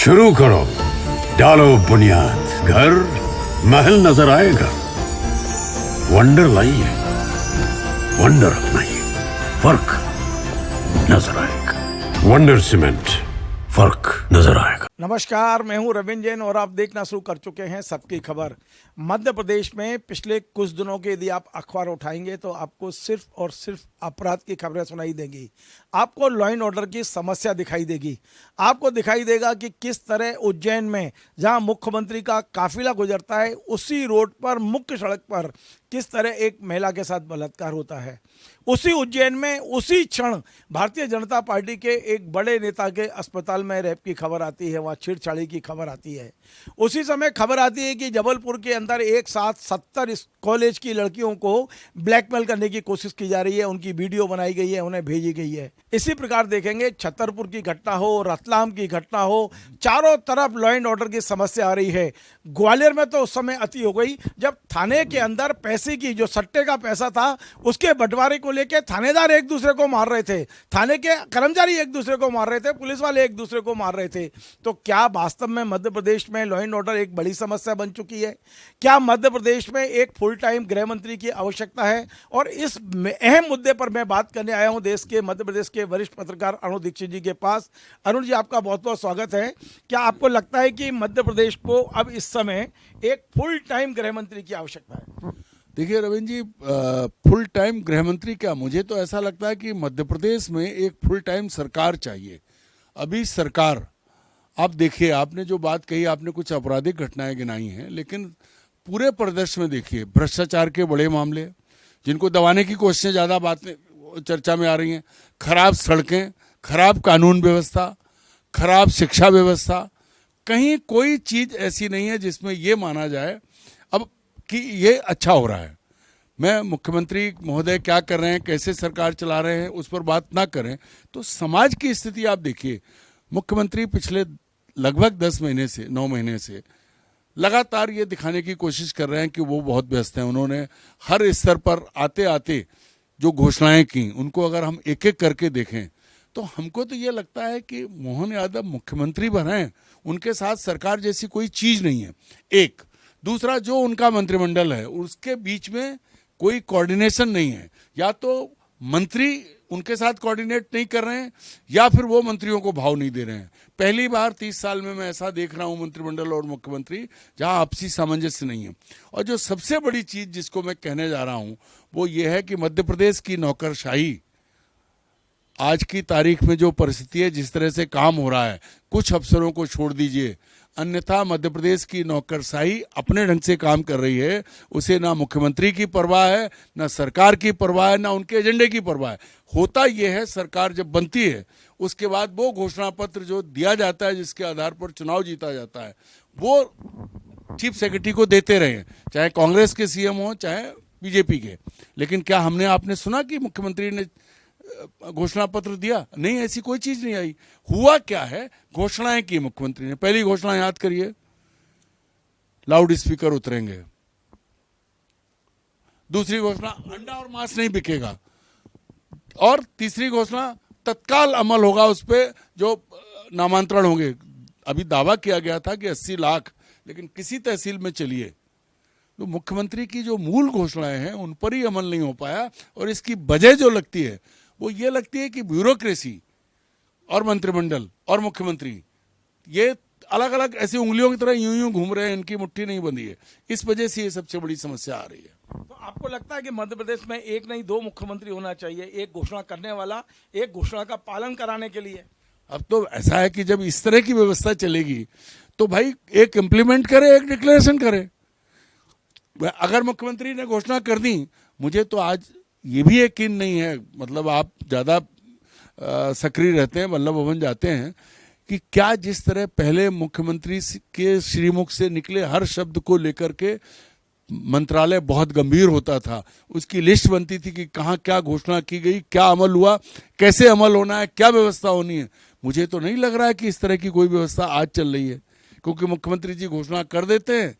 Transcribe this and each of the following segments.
शुरू करो, डालो बुनियाद, घर महल नजर आएगा। वंडर लाइए, वंडर अपनाइए, फर्क नजर आएगा। वंडर सीमेंट, फर्क नजर आएगा। नमस्कार, मैं हूं रविंद्र जैन और आप देखना शुरू कर चुके हैं सबकी खबर। मध्य प्रदेश में पिछले कुछ दिनों के यदि आप अखबार उठाएंगे तो आपको सिर्फ और सिर्फ अपराध की खबरें सुनाई देंगी। आपको लॉ एंड ऑर्डर की समस्या दिखाई देगी। आपको दिखाई देगा कि किस तरह उज्जैन में जहां मुख्यमंत्री का काफिला गुजरता है, उसी रोड पर मुख्य सड़क पर किस तरह एक महिला के साथ बलात्कार होता है। उसी उज्जैन में उसी क्षण भारतीय जनता पार्टी के एक बड़े नेता के अस्पताल में रेप की खबर आती है, वहाँ छेड़छाड़ी की खबर आती है। उसी समय खबर आती है कि जबलपुर के अंदर एक साथ 70 कॉलेज की लड़कियों को ब्लैकमेल करने की कोशिश की जा रही है, उनकी वीडियो बनाई गई है, उन्हें भेजी गई है। इसी प्रकार देखेंगे छतरपुर की घटना हो, रतलाम की घटना हो, चारों तरफ लॉ एंड ऑर्डर की समस्या आ रही है। ग्वालियर में तो उस समय अति हो गई जब थाने के अंदर पैसे की, जो सट्टे का पैसा था, उसके बंटवारे को लेकर थानेदार एक दूसरे को मार रहे थे, थाने के कर्मचारी एक दूसरे को मार रहे थे, पुलिस वाले एक दूसरे को मार रहे थे। तो क्या वास्तव में मध्य प्रदेश में लॉ एंड ऑर्डर एक बड़ी समस्या बन चुकी है? क्या मध्य प्रदेश में एक फुल टाइम गृह मंत्री की आवश्यकता है? और इस अहम मुद्दे पर मैं बात करने आया हूं देश के, मध्य प्रदेश के वरिष्ठ पत्रकार अरुण दीक्षित जी के पास। अरुण जी, आपका बहुत बहुत स्वागत है। क्या आपको लगता है कि मध्य प्रदेश को अब इस समय एक फुल टाइम गृह मंत्री की आवश्यकता है? देखिए रविंद्र जी, फुल टाइम गृह मंत्री क्या, मुझे तो ऐसा लगता है कि मध्य प्रदेश में एक फुल टाइम सरकार चाहिए। अभी सरकार, आप देखिए, आपने जो बात कही, आपने कुछ आपराधिक घटनाएं गिनाई हैं, लेकिन पूरे प्रदेश में देखिए भ्रष्टाचार के बड़े मामले जिनको दबाने की कोशिशें ज़्यादा बातें चर्चा में आ रही हैं, खराब सड़कें, खराब कानून व्यवस्था, खराब शिक्षा व्यवस्था, कहीं कोई चीज़ ऐसी नहीं है जिसमें ये माना जाए अब कि ये अच्छा हो रहा है। मैं मुख्यमंत्री महोदय क्या कर रहे हैं, कैसे सरकार चला रहे हैं, उस पर बात ना करें तो समाज की स्थिति आप देखिए। मुख्यमंत्री पिछले लगभग 10 महीने से 9 महीने से लगातार ये दिखाने की कोशिश कर रहे हैं कि वो बहुत व्यस्त हैं। उन्होंने हर स्तर पर आते आते जो घोषणाएं की, उनको अगर हम एक एक करके देखें तो हमको तो ये लगता है कि मोहन यादव मुख्यमंत्री बने, उनके साथ सरकार जैसी कोई चीज़ नहीं है। एक दूसरा, जो उनका मंत्रिमंडल है उसके बीच में कोई कोऑर्डिनेशन नहीं है। या तो मंत्री उनके साथ कोऑर्डिनेट नहीं कर रहे हैं या फिर वो मंत्रियों को भाव नहीं दे रहे हैं। पहली बार 30 साल में मैं ऐसा देख रहा हूं मंत्रिमंडल और मुख्यमंत्री जहां आपसी सामंजस्य नहीं है। और जो सबसे बड़ी चीज जिसको मैं कहने जा रहा हूं वो ये है कि मध्य प्रदेश की नौकरशाही, आज की तारीख में जो परिस्थिति है, जिस तरह से काम हो रहा है, कुछ अफसरों को छोड़ दीजिए, अन्यथा मध्य प्रदेश की नौकरशाही अपने ढंग से काम कर रही है। उसे ना मुख्यमंत्री की परवाह है, ना सरकार की परवाह है, ना उनके एजेंडे की परवाह है। होता यह है, सरकार जब बनती है उसके बाद वो घोषणा पत्र जो दिया जाता है, जिसके आधार पर चुनाव जीता जाता है, वो चीफ सेक्रेटरी को देते रहे, चाहे कांग्रेस के सीएम हो चाहे बीजेपी के। लेकिन क्या हमने आपने सुना कि मुख्यमंत्री ने घोषणा पत्र दिया? नहीं, ऐसी कोई चीज नहीं आई। हुआ क्या है, घोषणाएं की मुख्यमंत्री ने। पहली घोषणा याद करिए, लाउड स्पीकर उतरेंगे। दूसरी घोषणा, अंडा और मांस नहीं बिकेगा। और तीसरी घोषणा, तत्काल अमल होगा उस पर जो नामांतरण होंगे। अभी दावा किया गया था कि 80 लाख, लेकिन किसी तहसील में चलिए तो मुख्यमंत्री की जो मूल घोषणाएं हैं उन पर ही अमल नहीं हो पाया। और इसकी वजह जो लगती है वो ये लगती है कि ब्यूरोक्रेसी और मंत्रिमंडल और मुख्यमंत्री ये अलग अलग ऐसी उंगलियों की तरह यूं यूं घूम रहे हैं, इनकी मुट्ठी नहीं बंधी है। इस वजह से ये सबसे बड़ी समस्या आ रही है। तो आपको लगता है कि मध्य प्रदेश में एक नहीं 2 मुख्यमंत्री होना चाहिए, एक घोषणा करने वाला, एक घोषणा का पालन कराने के लिए? अब तो ऐसा है कि जब इस तरह की व्यवस्था चलेगी तो भाई एक इम्प्लीमेंट करे, एक डिक्लेरेशन करे। अगर मुख्यमंत्री ने घोषणा कर दी, मुझे तो आज ये भी यकीन नहीं है, मतलब आप ज़्यादा सक्रिय रहते हैं, वल्लभ भवन जाते हैं, कि क्या जिस तरह पहले मुख्यमंत्री के श्रीमुख से निकले हर शब्द को लेकर के मंत्रालय बहुत गंभीर होता था, उसकी लिस्ट बनती थी कि कहाँ क्या घोषणा की गई, क्या अमल हुआ, कैसे अमल होना है, क्या व्यवस्था होनी है। मुझे तो नहीं लग रहा है कि इस तरह की कोई व्यवस्था आज चल रही है, क्योंकि मुख्यमंत्री जी घोषणा कर देते हैं,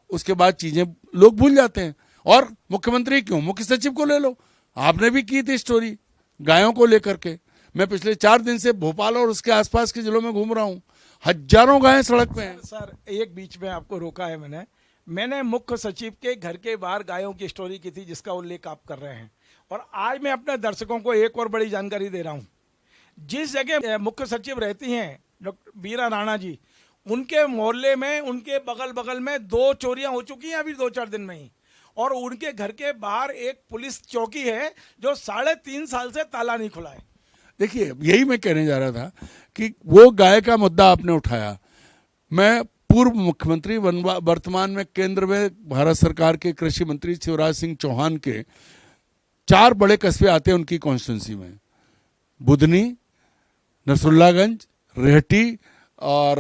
उसके बाद चीजें लोग भूल जाते हैं। और मुख्यमंत्री क्यों, मुख्य सचिव को ले लो, आपने भी की थी स्टोरी गायों को लेकर के। मैं पिछले 4 दिन से भोपाल और उसके आसपास के जिलों में घूम रहा हूँ। हजारों गायें सड़क पे हैं। सर एक बीच में आपको रोका है मैंने मुख्य सचिव के घर के बाहर गायों की स्टोरी की थी जिसका उल्लेख आप कर रहे हैं, और आज मैं अपने दर्शकों को एक और बड़ी जानकारी दे रहा हूं। जिस जगह मुख्य सचिव रहती हैं डॉक्टर बीरा राणा जी, उनके मोहल्ले में उनके बगल बगल में 2 चोरियां हो चुकी हैं अभी 2-4 दिन में ही, और उनके घर के बाहर एक पुलिस चौकी है जो 3.5 साल से ताला नहीं खुला है। देखिए यही मैं कहने जा रहा था कि वो गाय का मुद्दा आपने उठाया। मैं पूर्व मुख्यमंत्री वर्तमान में केंद्र में भारत सरकार के कृषि मंत्री शिवराज सिंह चौहान के 4 बड़े कस्बे आते हैं उनकी कॉन्स्टिट्यूंसी में, बुधनी, नसरुल्लागंज, रेहटी और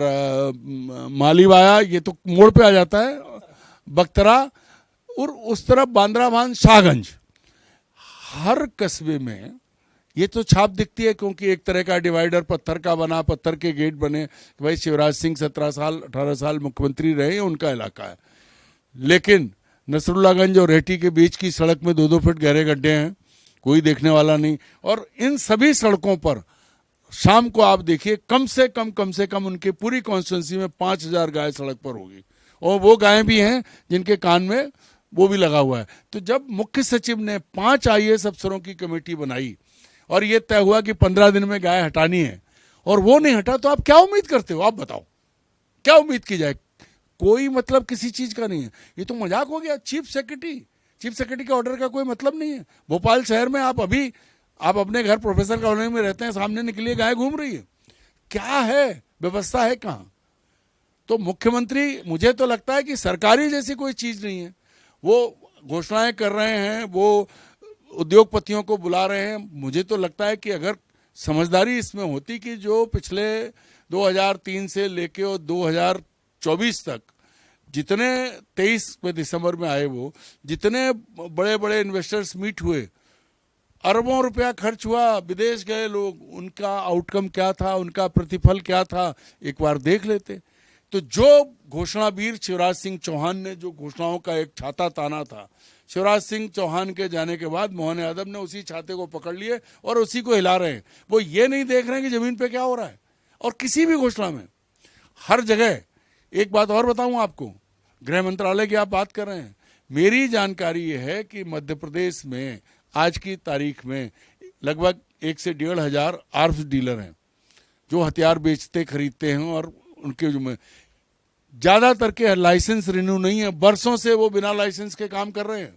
मालीवाया, ये तो मोड़ पे आ जाता है, बख्तरा, और उस तरफ बांद्राभान, शाहगंज। हर कस्बे में ये तो छाप दिखती है क्योंकि एक तरह का डिवाइडर पत्थर का बना, पत्थर के गेट बने कि भाई शिवराज सिंह 18 साल मुख्यमंत्री रहे, उनका इलाका है। लेकिन नसरुल्लागंज और रेहटी के बीच की सड़क में 2-2 फीट गहरे गड्ढे हैं, कोई देखने वाला नहीं। और इन सभी सड़कों पर शाम को आप देखिए कम से कम उनके पूरी कॉन्स्टिट्यूंसी में 5000 गाय सड़क पर होगी, और वो गायें भी हैं जिनके कान में वो भी लगा हुआ है। तो जब मुख्य सचिव ने 5 IAS अफसरों की कमेटी बनाई और ये तय हुआ कि 15 दिन में गाय हटानी है, और वो नहीं हटा, तो आप क्या उम्मीद करते हो? आप बताओ क्या उम्मीद की जाए? कोई मतलब किसी चीज का नहीं है। ये तो मजाक हो गया। चीफ सेक्रेटरी के ऑर्डर का कोई मतलब नहीं है। भोपाल शहर में आप अपने घर प्रोफेसर कॉलोनी में रहते हैं, सामने निकलिए गाय घूम रही है। क्या है व्यवस्था है कहाँ? तो मुख्यमंत्री, मुझे तो लगता है कि सरकारी जैसी कोई चीज नहीं है। वो घोषणाएं कर रहे हैं, वो उद्योगपतियों को बुला रहे हैं। मुझे तो लगता है कि अगर समझदारी इसमें होती कि जो पिछले 2003 से लेके और 2024 तक जितने 23 में दिसंबर में आए, वो जितने बड़े बड़े इन्वेस्टर्स मीट हुए, अरबों रुपया खर्च हुआ, विदेश गए लोग, उनका आउटकम क्या था, उनका प्रतिफल क्या था, एक बार देख लेते। तो जो घोषणावीर शिवराज सिंह चौहान ने जो घोषणाओं का एक छाता ताना था, शिवराज सिंह चौहान के जाने के बाद मोहन यादव ने उसी छाते को पकड़ लिए और उसी को हिला रहे हैं। वो ये नहीं देख रहे हैं कि जमीन पे क्या हो रहा है। और किसी भी घोषणा में हर जगह, एक बात और बताऊं आपको, गृह मंत्रालय की आप बात कर रहे हैं, मेरी जानकारी ये है कि मध्य प्रदेश में आज की तारीख में लगभग 1 से 1.5 हजार आर्म्स डीलर हैं जो हथियार बेचते खरीदते हैं, और उनके जो में ज्यादातर के लाइसेंस रिन्यू नहीं है। बरसों से वो बिना लाइसेंस के काम कर रहे हैं।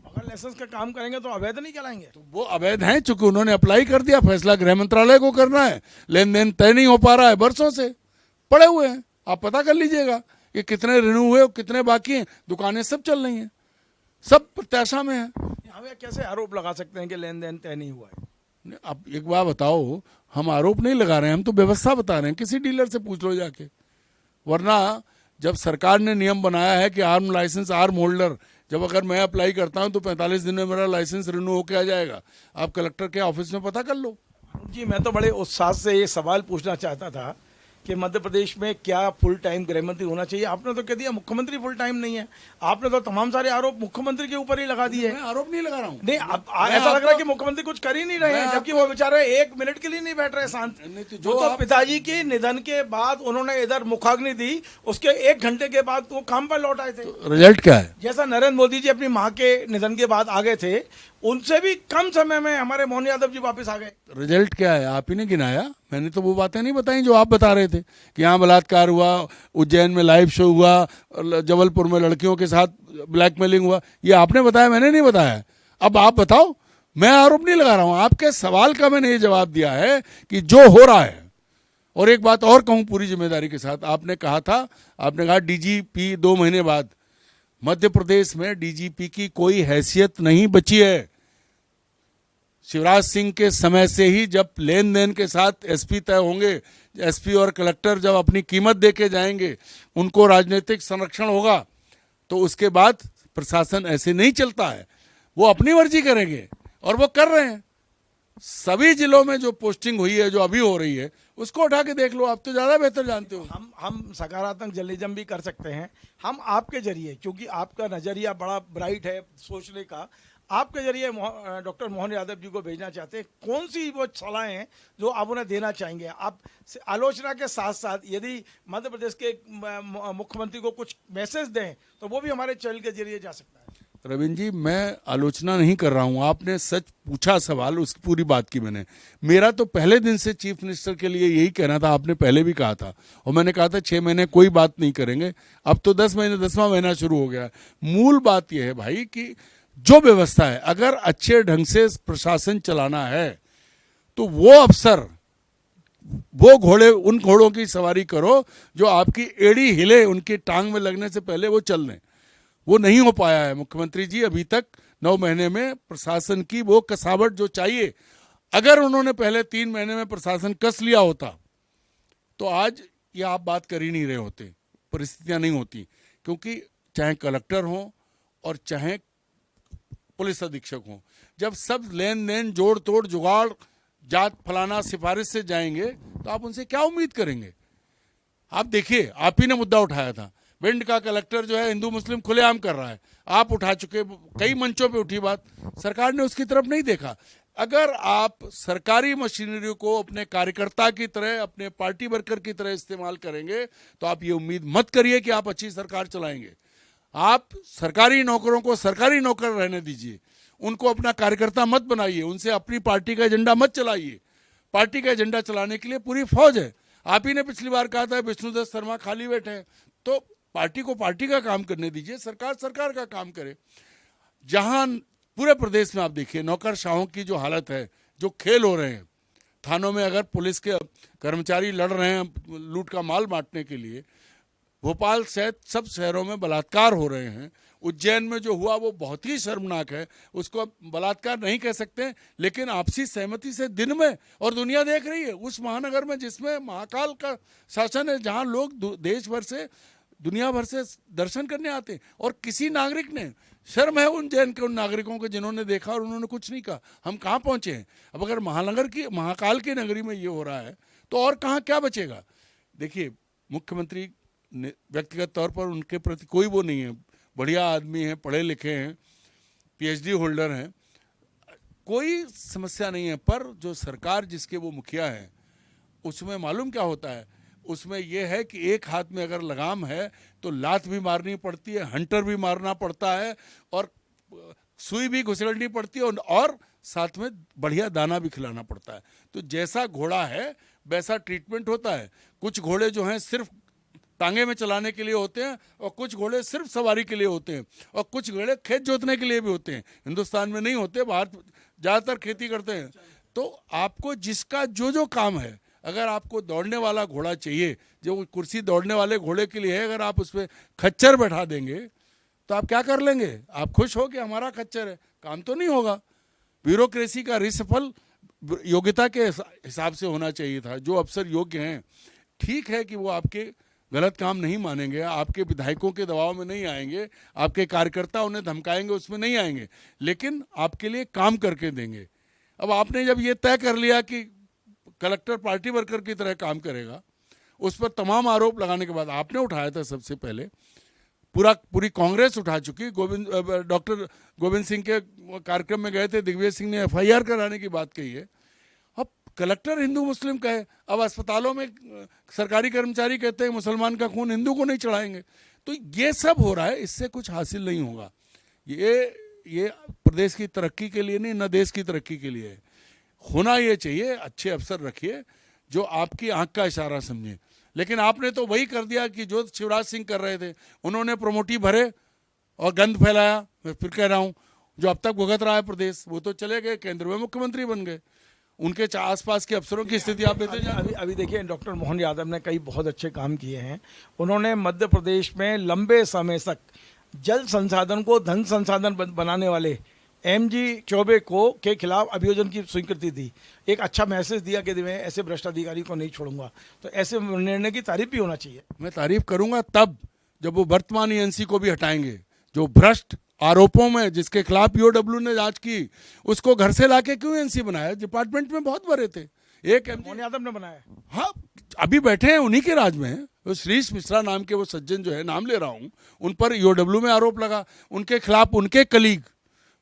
अगर लाइसेंस का काम करेंगे तो अवैध नहीं कहलाएंगे? तो वो अवैध हैं, चूंकि उन्होंने अप्लाई कर दिया। फैसला गृह मंत्रालय को करना है। लेन देन तय नहीं हो पा रहा है, बरसों से पड़े हुए हैं। आप पता कर लीजिएगा कि कितने रिन्यू हुए और कितने बाकी हैं। दुकानें सब चल रही हैं, सब प्रत्याशा में है। हमें कैसे आरोप लगा सकते हैं कि लेन देन तय नहीं हुआ है? अब एक बात बताओ, हम आरोप नहीं लगा रहे हैं, हम तो व्यवस्था बता रहे हैं। किसी डीलर से पूछ लो जाके। वरना जब सरकार ने नियम बनाया है कि आर्म लाइसेंस, आर्म होल्डर, जब अगर मैं अप्लाई करता हूं तो 45 दिन में मेरा लाइसेंस रिन्यू होके आ जाएगा। आप कलेक्टर के ऑफिस में पता कर लो। जी, मैं तो बड़े उत्साह से ये सवाल पूछना चाहता था कि मध्य प्रदेश में क्या फुल टाइम गृह मंत्री होना चाहिए। आपने तो कह दिया मुख्यमंत्री फुल टाइम नहीं है। आपने तो तमाम सारे आरोप मुख्यमंत्री के ऊपर ही लगा दिए। मैं आरोप नहीं लगा रहा हूँ। नहीं, ऐसा लग रहा है कि मुख्यमंत्री कुछ कर ही नहीं रहे हैं, जबकि वो बेचारे 1 मिनट के लिए नहीं बैठ रहे शांत। जो तो पिताजी के निधन के बाद उन्होंने इधर मुखाग्नि दी, उसके 1 घंटे के बाद वो काम पर लौट आए थे। रिजल्ट क्या है? जैसा नरेंद्र मोदी जी अपनी माँ के निधन के बाद आ गए थे, उनसे भी कम समय में हमारे मोहन यादव जी वापस आ गए। रिजल्ट क्या है? आप ही ने गिनाया। मैंने तो वो बातें नहीं बताई जो आप बता रहे थे कि यहाँ बलात्कार हुआ, उज्जैन में लाइव शो हुआ, जबलपुर में लड़कियों के साथ ब्लैकमेलिंग हुआ। ये आपने बताया, मैंने नहीं बताया। अब आप बताओ। मैं आरोप नहीं लगा रहा हूँ। आपके सवाल का मैंने ये जवाब दिया है कि जो हो रहा है। और एक बात और कहूँ पूरी जिम्मेदारी के साथ, आपने कहा डीजीपी 2 महीने बाद। मध्य प्रदेश में डीजीपी की कोई हैसियत नहीं बची है। शिवराज सिंह के समय से ही जब लेन देन के साथ एसपी तय होंगे, एसपी और कलेक्टर जब अपनी कीमत दे के जाएंगे, उनको राजनीतिक संरक्षण होगा, तो उसके बाद प्रशासन ऐसे नहीं चलता है। वो अपनी मर्जी करेंगे और वो कर रहे हैं। सभी जिलों में जो पोस्टिंग हुई है, जो अभी हो रही है, उसको उठा के देख लो। आप तो ज्यादा बेहतर जानते हो। हम सकारात्मक जर्नलिज्म भी कर सकते हैं। हम आपके जरिए, क्योंकि आपका नजरिया बड़ा ब्राइट है सोचने का, आपके जरिए डॉक्टर मोहन यादव जी को भेजना चाहते हैं, कौन सी वो सलाहें हैं जो आप उन्हें देना चाहेंगे? आप आलोचना के साथ साथ यदि मध्य प्रदेश के मुख्यमंत्री को कुछ मैसेज दें तो वो भी हमारे चैनल के जरिए जा सकता है। रविंद्र जी, मैं आलोचना नहीं कर रहा हूं, आपने सच पूछा सवाल, उसकी पूरी बात की मैंने। मेरा तो पहले दिन से चीफ मिनिस्टर के लिए यही कहना था, आपने पहले भी कहा था, और मैंने कहा था 6 महीने कोई बात नहीं करेंगे। अब तो 10 महीने 10वां महीना शुरू हो गया है। मूल बात यह है भाई कि जो व्यवस्था है, अगर अच्छे ढंग से प्रशासन चलाना है तो वो अफसर, वो घोड़े, उन घोड़ों की सवारी करो जो आपकी एड़ी हिले, उनकी टांग में लगने से पहले वो चल लें। वो नहीं हो पाया है मुख्यमंत्री जी अभी तक 9 महीने में। प्रशासन की वो कसावट जो चाहिए, अगर उन्होंने पहले 3 महीने में प्रशासन कस लिया होता तो आज ये आप बात कर ही नहीं रहे होते, परिस्थितियां नहीं होती। क्योंकि चाहे कलेक्टर हो और चाहे पुलिस अधीक्षक हो, जब सब लेन देन जोड़ तोड़ जुगाड़ जात फलाना सिफारिश से जाएंगे तो आप उनसे क्या उम्मीद करेंगे? आप देखिए, आप ही ने मुद्दा उठाया था, भिंड का कलेक्टर जो है हिंदू मुस्लिम खुलेआम कर रहा है, आप उठा चुके, कई मंचों पे उठी बात, सरकार ने उसकी तरफ नहीं देखा। अगर आप सरकारी मशीनरी को अपने कार्यकर्ता की तरह, अपने पार्टी वर्कर की तरह इस्तेमाल करेंगे तो आप ये उम्मीद मत करिए कि आप अच्छी सरकार चलाएंगे। आप सरकारी नौकरों को सरकारी नौकर रहने दीजिए, उनको अपना कार्यकर्ता मत बनाइए, उनसे अपनी पार्टी का एजेंडा मत चलाइए। पार्टी का एजेंडा चलाने के लिए पूरी फौज है। आप ही ने पिछली बार कहा था विष्णुदत्त शर्मा खाली बैठे हैं, तो पार्टी को पार्टी का काम करने दीजिए, सरकार सरकार का काम करे। जहां पूरे प्रदेश में आप देखिए नौकरशाहों की जो हालत है, जो खेल हो रहे हैं थानों में, अगर पुलिस के कर्मचारी लड़ रहे हैं लूट का माल बांटने के लिए, भोपाल सहित सब शहरों में बलात्कार हो रहे हैं। उज्जैन में जो हुआ वो बहुत ही शर्मनाक है, उसको बलात्कार नहीं कह सकते, लेकिन आपसी सहमति से दिन में, और दुनिया देख रही है, उस महानगर में जिसमें महाकाल का शासन है, जहां लोग देश भर से, दुनिया भर से दर्शन करने आते हैं, और किसी नागरिक ने, शर्म है उन जैन के उन नागरिकों को जिन्होंने देखा और उन्होंने कुछ नहीं कहा। हम कहाँ पहुंचे हैं? अब अगर महानगर की, महाकाल की नगरी में ये हो रहा है तो और कहाँ क्या बचेगा? देखिए, मुख्यमंत्री व्यक्तिगत तौर पर उनके प्रति कोई वो नहीं है, बढ़िया आदमी हैं, पढ़े लिखे हैं, PhD होल्डर हैं, कोई समस्या नहीं है। पर जो सरकार जिसके वो मुखिया है, उसमें मालूम क्या होता है? उसमें यह है कि एक हाथ में अगर लगाम है तो लात भी मारनी पड़ती है, हंटर भी मारना पड़ता है, और सुई भी घुसड़नी पड़ती है, और साथ में बढ़िया दाना भी खिलाना पड़ता है। तो जैसा घोड़ा है वैसा ट्रीटमेंट होता है। कुछ घोड़े जो हैं सिर्फ टांगे में चलाने के लिए होते हैं, और कुछ घोड़े सिर्फ सवारी के लिए होते हैं, और कुछ घोड़े खेत जोतने के लिए भी होते हैं। हिंदुस्तान में नहीं होते, बाहर ज़्यादातर खेती करते हैं। तो आपको जिसका जो काम है, अगर आपको दौड़ने वाला घोड़ा चाहिए, जो कुर्सी दौड़ने वाले घोड़े के लिए है, अगर आप उस पर खच्चर बैठा देंगे तो आप क्या कर लेंगे? आप खुश हो कि हमारा खच्चर है? काम तो नहीं होगा। ब्यूरोक्रेसी का रिसफल योग्यता के हिसाब से होना चाहिए था। जो अफसर योग्य हैं, ठीक है कि वो आपके गलत काम नहीं मानेंगे, आपके विधायकों के दबाव में नहीं आएंगे, आपके कार्यकर्ता उन्हें धमकाएंगे उसमें नहीं आएंगे, लेकिन आपके लिए काम करके देंगे। अब आपने जब ये तय कर लिया कि कलेक्टर पार्टी वर्कर की तरह काम करेगा, उस पर तमाम आरोप लगाने के बाद, आपने उठाया था सबसे पहले, पूरी कांग्रेस उठा चुकी, डॉक्टर गोविंद सिंह के कार्यक्रम में गए थे, दिग्विजय सिंह ने FIR कराने की बात कही है। अब कलेक्टर हिंदू मुस्लिम कहे, अब अस्पतालों में सरकारी कर्मचारी कहते हैं मुसलमान का खून हिंदू को नहीं चढ़ाएंगे। तो ये सब हो रहा है, इससे कुछ हासिल नहीं होगा। ये प्रदेश की तरक्की के लिए नहीं, न देश की तरक्की के लिए है। होना ये चाहिए, अच्छे अफसर रखिए जो आपकी आंख का इशारा समझे। लेकिन आपने तो वही कर दिया कि जो शिवराज सिंह कर रहे थे, उन्होंने प्रमोटी भरे और गंद फैलाया। मैं फिर कह रहा हूँ, जो अब तक भुगत रहा है प्रदेश, वो तो चले गए, केंद्र में मुख्यमंत्री बन गए। उनके आसपास के अफसरों की स्थिति आप देते जाए। अभी देखिए, डॉक्टर मोहन यादव ने कई बहुत अच्छे काम किए हैं। उन्होंने मध्य प्रदेश में लंबे समय तक जल संसाधन को धन संसाधन बनाने वाले MG चौबे के खिलाफ अभियोजन की स्वीकृति दी। एक अच्छा मैसेज दिया कि मैं ऐसे भ्रष्ट अधिकारी को नहीं छोड़ूंगा। तो ऐसे निर्णय की तारीफ भी होना चाहिए। मैं तारीफ करूंगा तब जब वो वर्तमान ENC को भी हटाएंगे। जो भ्रष्ट आरोपों में जिसके खिलाफ POW ने जांच की, उसको घर से लाके क्यों ENC बनाया? डिपार्टमेंट में बहुत बड़े थे। एक मोहन यादव ने बनाया। हाँ, अभी बैठे हैं, उन्हीं के राज में है। वो श्रीश मिश्रा नाम के वो सज्जन जो है, नाम ले रहा हूँ, उन पर EOW में आरोप लगा। उनके खिलाफ उनके कलीग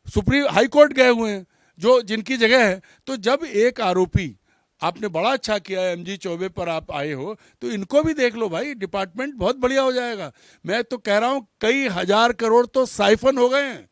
सुप्रीम हाई कोर्ट गए हुए हैं जो जिनकी जगह है। तो जब एक आरोपी, आपने बड़ा अच्छा किया है एमजी चौबे पर आप आए हो, तो इनको भी देख लो भाई, डिपार्टमेंट बहुत बढ़िया हो जाएगा। मैं तो कह रहा हूं कई हजार करोड़ तो साइफन हो गए हैं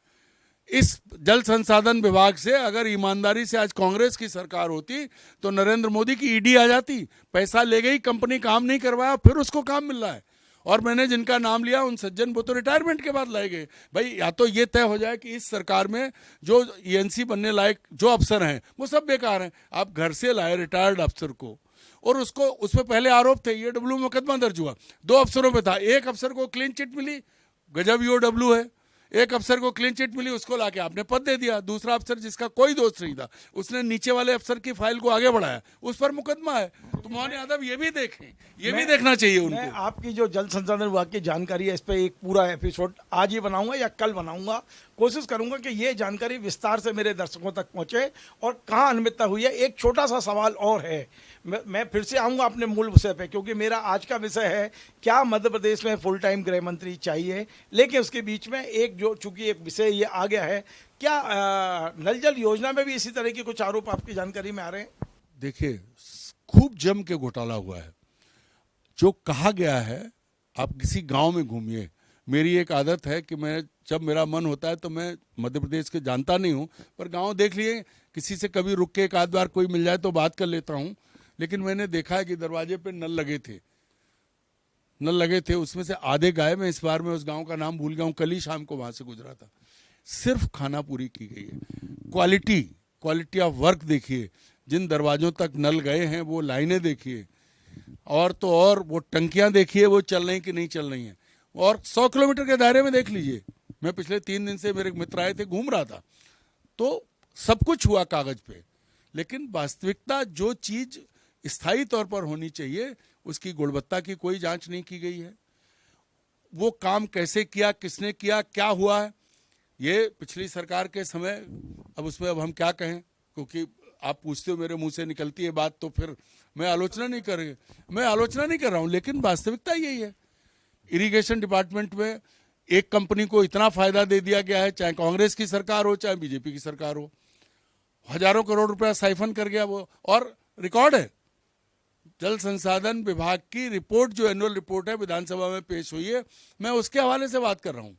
इस जल संसाधन विभाग से। अगर ईमानदारी से आज कांग्रेस की सरकार होती तो नरेंद्र मोदी की ईडी आ जाती, पैसा ले गई कंपनी, काम नहीं करवाया, फिर उसको काम मिल रहा है। और मैंने जिनका नाम लिया उन सज्जन वो तो रिटायरमेंट के बाद लाए गए। भाई या तो ये तय हो जाए कि इस सरकार में जो ईएनसी बनने लायक जो अफसर हैं वो सब बेकार हैं। आप घर से लाए रिटायर्ड अफसर को, और उसको उसमें पहले आरोप थे, ईओडब्ल्यू मुकदमा दर्ज हुआ, 2 अफसरों पे था, एक अफसर को क्लीन चिट मिली, गजब ईओडब्ल्यू है। एक अफसर को क्लीन चिट मिली, उसको लाके आपने पद दे दिया। दूसरा अफसर जिसका कोई दोष नहीं था, उसने नीचे वाले अफसर की फाइल को आगे बढ़ाया, उस पर मुकदमा है। तो मोहन यादव ये भी देखें, ये भी देखना चाहिए मैं उनको। आपकी जो जल संसाधन विभाग की जानकारी है इस पर एक पूरा एपिसोड आज ही बनाऊंगा या कल बनाऊंगा। कोशिश करूंगा कि ये जानकारी विस्तार से मेरे दर्शकों तक पहुंचे और कहाँ अनियमितता हुई है। एक छोटा सा सवाल और है, मैं फिर से आऊंगा अपने मूल विषय पे, क्योंकि मेरा आज का विषय है क्या मध्य प्रदेश में फुल टाइम गृह मंत्री चाहिए। लेकिन उसके बीच में एक जो चूंकि एक विषय ये आ गया है, क्या नल जल योजना में भी इसी तरह के कुछ आरोप आपकी जानकारी में आ रहे हैं? देखिए, खूब जम के घोटाला हुआ है। जो कहा गया है, आप किसी गांव में घूमिए, मेरी एक आदत है कि मैं जब मेरा मन होता है तो मैं मध्य प्रदेश के जानता नहीं हूं, पर गांव देख लिए, किसी से कभी रुक के एक आध बार कोई मिल जाए तो बात कर लेता हूं। लेकिन मैंने देखा है कि दरवाजे पे नल लगे थे, उसमें से आधे गायब। मैं इस बार में उस गांव का नाम भूल गया हूं, कल ही शाम को वहां से गुजरा था। सिर्फ खाना पूरी की गई है। क्वालिटी ऑफ वर्क देखिए, जिन दरवाजों तक नल गए हैं वो लाइनें देखिए, और तो और वो टंकियां देखिए वो चल रही कि नहीं चल रही हैं। और 100 किलोमीटर के दायरे में देख लीजिए, मैं पिछले 3 दिन से मेरे मित्र आए थे, घूम रहा था, तो सब कुछ हुआ कागज पे। लेकिन वास्तविकता जो चीज स्थायी तौर पर होनी चाहिए, उसकी गुणवत्ता की कोई जांच नहीं की गई है। वो काम कैसे किया, किसने किया, क्या हुआ है, ये पिछली सरकार के समय, अब उसमें अब हम क्या कहें, क्योंकि आप पूछते हो मेरे मुंह से निकलती है बात, तो फिर मैं आलोचना नहीं कर रहा हूं, लेकिन वास्तविकता यही है। इरिगेशन डिपार्टमेंट में एक कंपनी को इतना फायदा दे दिया गया है, चाहे कांग्रेस की सरकार हो चाहे बीजेपी की सरकार हो, हजारों करोड़ रुपया साइफन कर गया वो। और रिकॉर्ड है, जल संसाधन विभाग की रिपोर्ट, जो एनुअल रिपोर्ट है विधानसभा में पेश हुई है, मैं उसके हवाले से बात कर रहा हूं।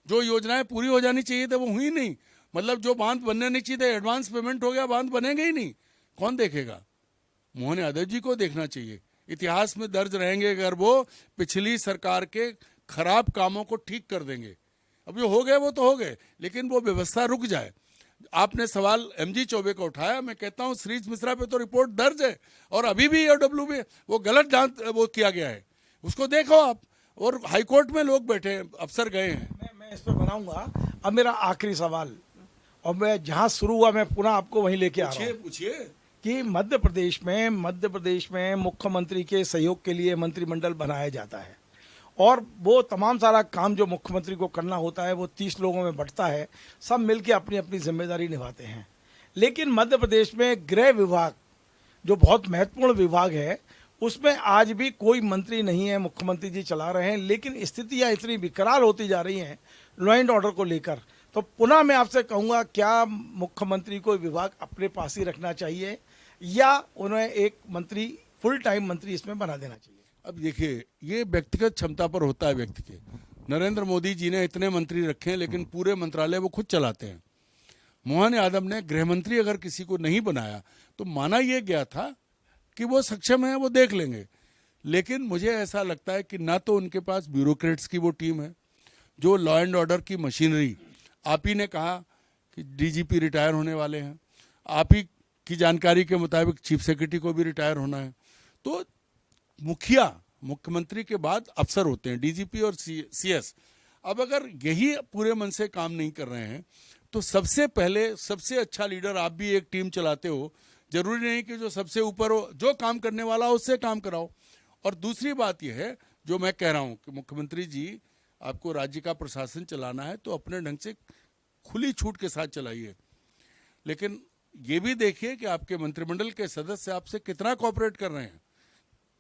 जो योजनाएं पूरी हो जानी चाहिए थे वो हुई नहीं, मतलब जो बांध बनने नहीं चाहिए थे, एडवांस पेमेंट हो गया, बांध बनेंगे ही नहीं। कौन देखेगा? मोहन यादव जी को देखना चाहिए। इतिहास में दर्ज रहेंगे अगर वो पिछली सरकार के खराब कामों को ठीक कर देंगे। अब जो हो गए वो तो हो गए, लेकिन वो व्यवस्था रुक जाए। आपने सवाल एमजी चौबे का उठाया, मैं कहता हूं श्रीज मिश्रा पे तो रिपोर्ट दर्ज है, और अभी भी ईओडब्ल्यू में वो गलत जांच वो किया गया है, उसको देखो आप। और हाईकोर्ट में लोग बैठे हैं, अफसर गए हैं। मैं इस पर बनाऊंगा। अब मेरा आखिरी सवाल, और मैं जहां शुरू हुआ मैं पुनः आपको वहीं लेके आ रहा हूं पूछिए कि मध्य प्रदेश में मुख्यमंत्री के सहयोग के लिए मंत्रिमंडल बनाया जाता है, और वो तमाम सारा काम जो मुख्यमंत्री को करना होता है वो 30 लोगों में बंटता है, सब मिलके अपनी अपनी जिम्मेदारी निभाते हैं। लेकिन मध्य प्रदेश में गृह विभाग जो बहुत महत्वपूर्ण विभाग है, उसमें आज भी कोई मंत्री नहीं है, मुख्यमंत्री जी चला रहे हैं। लेकिन स्थितियां इतनी विकराल होती जा रही हैं लॉ एंड ऑर्डर को लेकर, तो पुनः मैं आपसे कहूँगा, क्या मुख्यमंत्री को विभाग अपने पास ही रखना चाहिए या उन्हें एक मंत्री, फुल टाइम मंत्री इसमें बना देना चाहिए? अब देखिए, ये व्यक्तिगत क्षमता पर होता है व्यक्ति के। नरेंद्र मोदी जी ने इतने मंत्री रखे हैं, लेकिन पूरे मंत्रालय वो खुद चलाते हैं। मोहन यादव ने गृह मंत्री अगर किसी को नहीं बनाया तो माना यह गया था कि वो सक्षम है, वो देख लेंगे। लेकिन मुझे ऐसा लगता है कि ना तो उनके पास ब्यूरोक्रेट्स की वो टीम है, जो लॉ एंड ऑर्डर की मशीनरी, आप ही ने कहा कि डीजीपी रिटायर होने वाले हैं, आप ही की जानकारी के मुताबिक चीफ सेक्रेटरी को भी रिटायर होना है। तो मुख्यमंत्री के बाद अफसर होते हैं, डीजीपी और सीएस। अब अगर यही पूरे मन से काम नहीं कर रहे हैं तो सबसे पहले सबसे अच्छा लीडर, आप भी एक टीम चलाते हो, जरूरी नहीं कि जो सबसे ऊपर हो, जो काम करने वाला हो उससे काम कराओ। और दूसरी बात यह है, जो मैं कह रहा हूं कि मुख्यमंत्री जी, आपको राज्य का प्रशासन चलाना है तो अपने ढंग से खुली छूट के साथ चलाइए, लेकिन ये भी देखिए कि आपके मंत्रिमंडल के सदस्य आपसे कितना कोऑपरेट कर रहे हैं।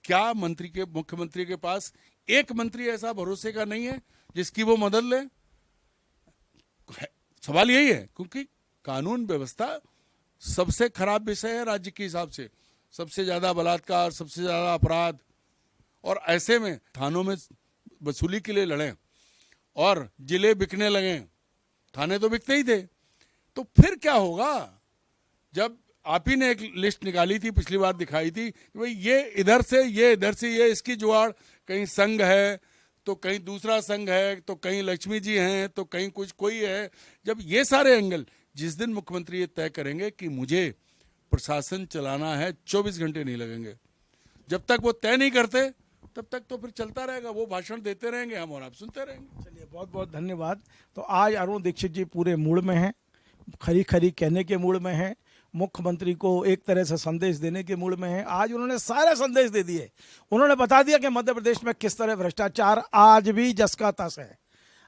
क्या मुख्यमंत्री के पास एक मंत्री ऐसा भरोसे का नहीं है जिसकी वो मदद ले? सवाल यही है, क्योंकि कानून व्यवस्था सबसे खराब विषय है राज्य के हिसाब से। सबसे ज्यादा बलात्कार, सबसे ज्यादा अपराध, और ऐसे में थानों में वसूली के लिए लड़े और जिले बिकने लगे, थाने तो बिकते ही थे। तो फिर क्या होगा? जब आप ही ने एक लिस्ट निकाली थी, पिछली बार दिखाई थी कि भाई ये इधर से, ये इधर से, ये इसकी जुगाड़, कहीं संघ है तो कहीं दूसरा संघ है, तो कहीं लक्ष्मी जी हैं, तो कहीं कुछ कोई है। जब ये सारे एंगल, जिस दिन मुख्यमंत्री ये तय करेंगे कि मुझे प्रशासन चलाना है, 24 घंटे नहीं लगेंगे, जब तक वो तय नहीं करते तब तक तो फिर चलता रहेगा। वो भाषण देते रहेंगे, हम और आप सुनते रहेंगे। चलिए, बहुत बहुत धन्यवाद। तो आज अरुण दीक्षित जी पूरे मूड में हैं, खरी खरी कहने के मूड में हैं, मुख्यमंत्री को एक तरह से संदेश देने के मूड में हैं। आज उन्होंने सारे संदेश दे दिए। उन्होंने बता दिया कि मध्य प्रदेश में किस तरह भ्रष्टाचार आज भी जस का तस है।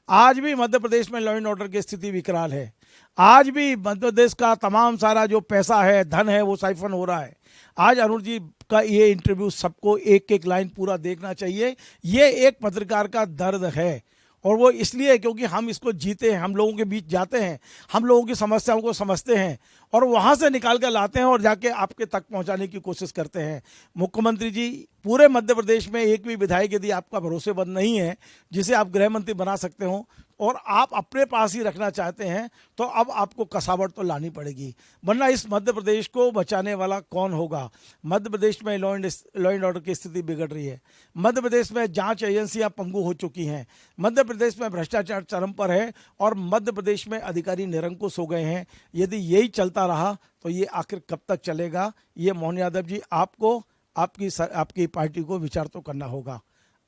आज भी मध्य प्रदेश में लॉ एंड ऑर्डर की स्थिति विकराल है। आज भी मध्य प्रदेश का तमाम सारा जो पैसा है, धन है, वो साइफन हो रहा है। आज अरुण जी का ये इंटरव्यू सबको एक एक लाइन पूरा देखना चाहिए। ये एक पत्रकार का दर्द है, और वो इसलिए क्योंकि हम इसको जीते हैं, हम लोगों के बीच जाते हैं, हम लोगों की समस्याओं को समझते हैं और वहाँ से निकाल कर लाते हैं और जाके आपके तक पहुँचाने की कोशिश करते हैं। मुख्यमंत्री जी, पूरे मध्य प्रदेश में एक भी विधायक यदि आपका भरोसेमंद नहीं है जिसे आप गृह मंत्री बना सकते हो और आप अपने पास ही रखना चाहते हैं, तो अब आपको कसावट तो लानी पड़ेगी, वरना इस मध्य प्रदेश को बचाने वाला कौन होगा? मध्य प्रदेश में लॉ एंड ऑर्डर की स्थिति बिगड़ रही है। मध्य प्रदेश में जांच एजेंसियां पंगु हो चुकी हैं। मध्य प्रदेश में भ्रष्टाचार चरम पर है और मध्य प्रदेश में अधिकारी निरंकुश हो गए हैं। यदि यही चलता रहा तो ये आखिर कब तक चलेगा? ये मोहन यादव जी, आपको आपकी पार्टी को विचार तो करना होगा।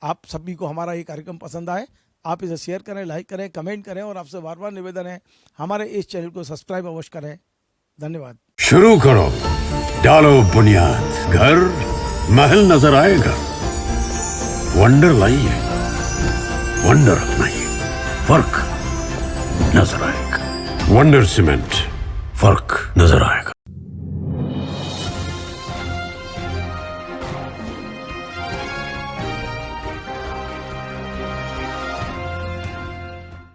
आप सभी को हमारा ये कार्यक्रम पसंद आए, आप इसे शेयर करें, लाइक करें, कमेंट करें और आपसे बार बार निवेदन है हमारे इस चैनल को सब्सक्राइब अवश्य करें। धन्यवाद। शुरू करो, डालो बुनियाद, घर महल नजर आएगा। वंडर लाइए, वंडर अपनाइए, फर्क नजर आएगा। वंडर सीमेंट, फर्क नजर आएगा।